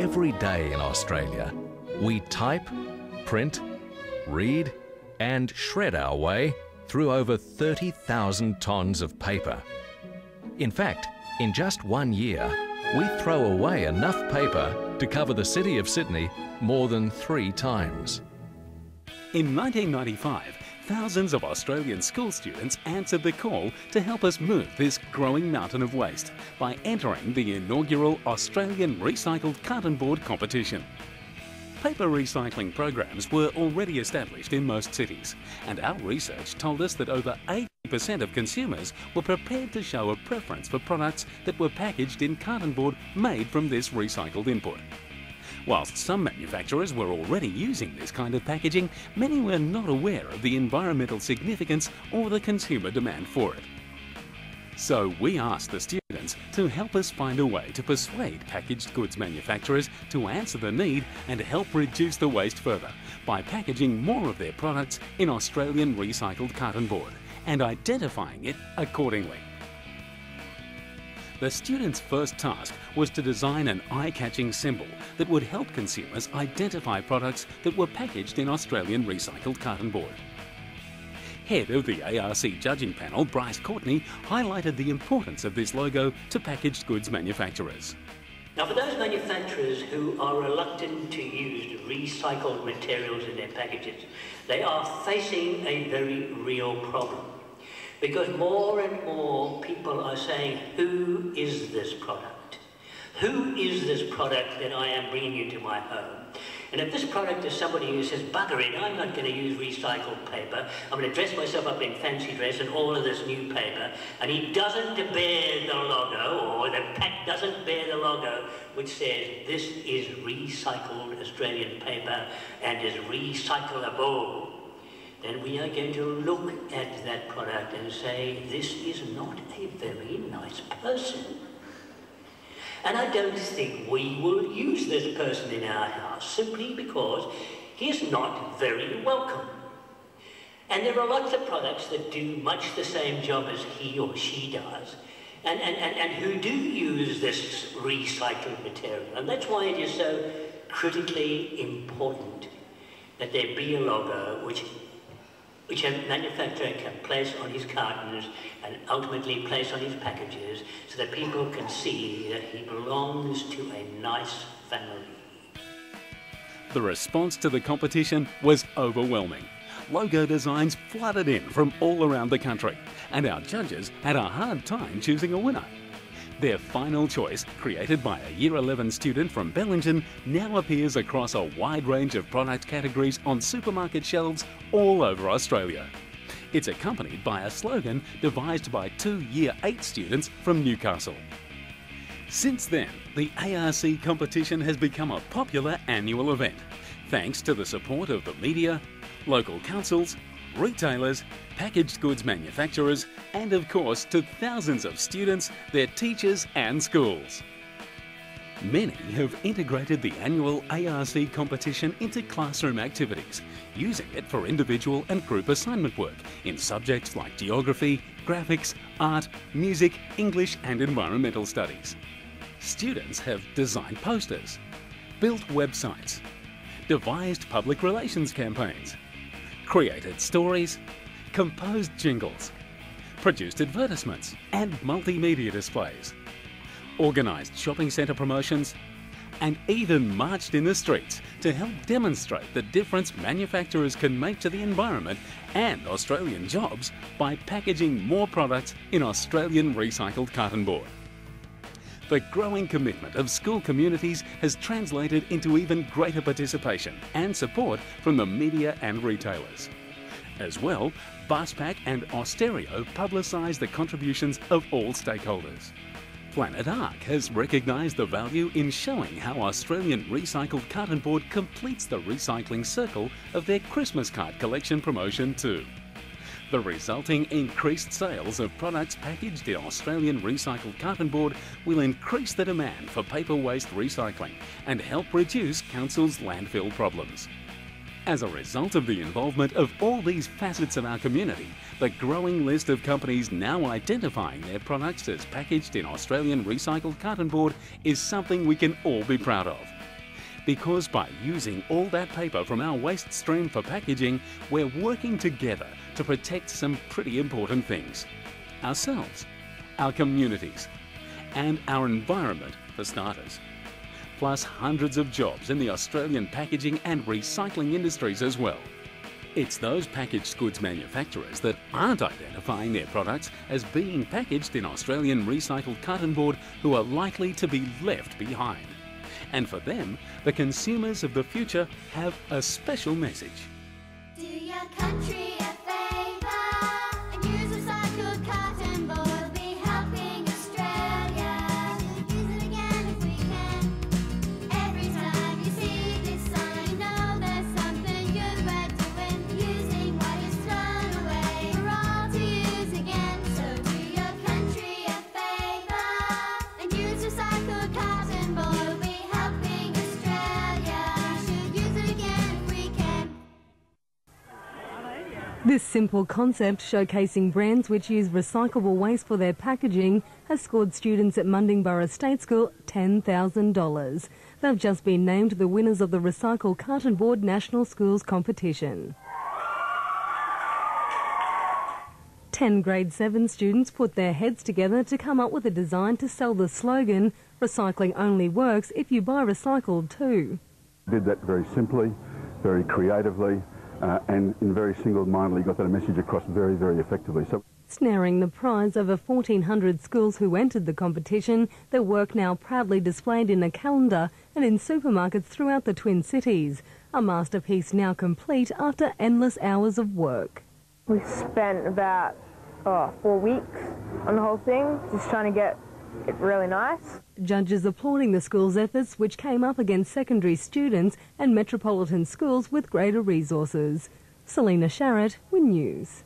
every day in Australia. We type, print, read and shred our way through over 30,000 tonnes of paper. In fact, in just 1 year, we throw away enough paper to cover the city of Sydney more than 3 times. In 1995, thousands of Australian school students answered the call to help us move this growing mountain of waste by entering the inaugural Australian Recycled Carton Board competition. Paper recycling programs were already established in most cities, and our research told us that over 80% of consumers were prepared to show a preference for products that were packaged in carton board made from this recycled input. Whilst some manufacturers were already using this kind of packaging, many were not aware of the environmental significance or the consumer demand for it. So we asked the students to help us find a way to persuade packaged goods manufacturers to answer the need and help reduce the waste further by packaging more of their products in Australian recycled carton board and identifying it accordingly. The students' first task was to design an eye-catching symbol that would help consumers identify products that were packaged in Australian recycled carton board. Head of the ARC judging panel, Bryce Courtney, highlighted the importance of this logo to packaged goods manufacturers. Now, for those manufacturers who are reluctant to use recycled materials in their packages, they are facing a very real problem. Because more and more people are saying, who is this product? Who is this product that I am bringing into my home? And if this product is somebody who says, bugger it, I'm not going to use recycled paper, I'm going to dress myself up in fancy dress and all of this new paper, and he doesn't bear the logo, or the pack doesn't bear the logo, which says this is recycled Australian paper and is recyclable, then we are going to look at that product and say, this is not a very nice person. And I don't think we will use this person in our house simply because he is not very welcome. And there are lots of products that do much the same job as he or she does and who do use this recycled material. And that's why it is so critically important that there be a logo which a manufacturer can place on his cartons and ultimately place on his packages so that people can see that he belongs to a nice family. The response to the competition was overwhelming. Logo designs flooded in from all around the country, and our judges had a hard time choosing a winner. Their final choice, created by a Year 11 student from Bellingen, now appears across a wide range of product categories on supermarket shelves all over Australia. It's accompanied by a slogan devised by 2 Year 8 students from Newcastle. Since then, the ARC competition has become a popular annual event, thanks to the support of the media, local councils, retailers, packaged goods manufacturers, and of course to thousands of students, their teachers and schools. Many have integrated the annual ARC competition into classroom activities, using it for individual and group assignment work in subjects like geography, graphics, art, music, English and environmental studies. Students have designed posters, built websites, devised public relations campaigns, created stories, composed jingles, produced advertisements and multimedia displays, organised shopping centre promotions, and even marched in the streets to help demonstrate the difference manufacturers can make to the environment and Australian jobs by packaging more products in Australian recycled carton board. The growing commitment of school communities has translated into even greater participation and support from the media and retailers. As well, Buspack and Austereo publicise the contributions of all stakeholders. Planet Arc has recognised the value in showing how Australian recycled carton board completes the recycling circle of their Christmas card collection promotion too. The resulting increased sales of products packaged in Australian recycled carton board will increase the demand for paper waste recycling and help reduce councils' landfill problems. As a result of the involvement of all these facets of our community, the growing list of companies now identifying their products as packaged in Australian recycled carton board is something we can all be proud of. Because by using all that paper from our waste stream for packaging, we're working together to protect some pretty important things. Ourselves, our communities, and our environment for starters. Plus hundreds of jobs in the Australian packaging and recycling industries as well. It's those packaged goods manufacturers that aren't identifying their products as being packaged in Australian recycled carton board who are likely to be left behind. And for them, the consumers of the future have a special message. Do your country a favour and use recycled carton board. We'll be helping Australia. Use it again if we can. Every time you see this sign, you know there's something good we're doing. Using what is thrown away for all to use again. So do your country a favour and use recycled carton board. We'll be helping Australia. We should use it again if we can. This simple concept, showcasing brands which use recyclable waste for their packaging, has scored students at Mundingborough State School $10,000. They've just been named the winners of the Recycle Carton Board National Schools competition. 10 Grade 7 students put their heads together to come up with a design to sell the slogan, "Recycling only works if you buy recycled too." Did that very simply, very creatively, and very single-mindedly got that message across very, very effectively. So, Snaring the prize, over 1,400 schools who entered the competition, their work now proudly displayed in a calendar and in supermarkets throughout the Twin Cities. A masterpiece now complete after endless hours of work. We spent about 4 weeks on the whole thing, just trying to get it really nice. Judges applauding the school's efforts, which came up against secondary students and metropolitan schools with greater resources. Selena Sharrett, WIN News.